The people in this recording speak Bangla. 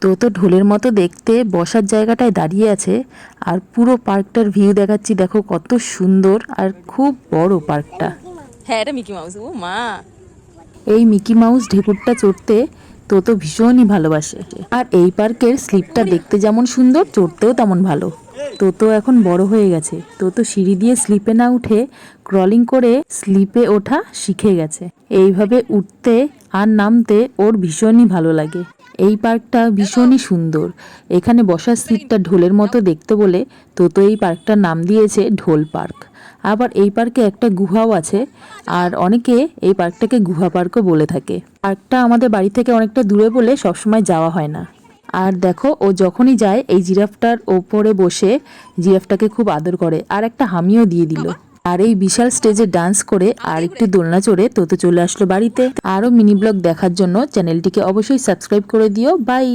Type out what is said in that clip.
তো ঢোলের মতো দেখতে বসার জায়গাটায় দাঁড়িয়ে আছে। আর পুরো পার্কটার ভিউ দেখাচ্ছি, দেখো কত সুন্দর আর খুব বড় পার্কটা। হ্যাঁ, এটা মিকি মাউস। ও মা! এই মিকি মাউস ঢেকুরটা চড়তে তো ভীষণই ভালোবাসে। আর এই পার্কের স্লিপটা দেখতে যেমন সুন্দর, চড়তেও তেমন ভালো। তো এখন বড় হয়ে গেছে, তো সিঁড়ি দিয়ে স্লিপে না উঠে ক্রলিং করে স্লিপে ওঠা শিখে গেছে। এইভাবে উঠতে আর নামতে ওর ভীষণই ভালো লাগে। এই পার্কটা ভীষণই সুন্দর। এখানে বসার সিটটা ঢোলের মতো দেখতে বলে তো এই পার্কটার নাম দিয়েছে ঢোল পার্ক। আবার এই পার্কে একটা গুহাও আছে, আর অনেকে এই পার্কটাকে গুহা পার্কও বলে থাকে। পার্কটা আমাদের বাড়ি থেকে অনেকটা দূরে বলে সবসময় যাওয়া হয় না। আর দেখো, ও যখনই যায় এই জিরাফটার ওপরে বসে জিরাফটাকে খুব আদর করে, আর একটা হামিও দিয়ে দিল। আর এই বিশাল স্টেজে ডান্স করে আর একটু দোলনা চড়ে তো চলে আসলো বাড়িতে। আরও মিনি ব্লগ দেখার জন্য চ্যানেলটিকে অবশ্যই সাবস্ক্রাইব করে দিও। বাই।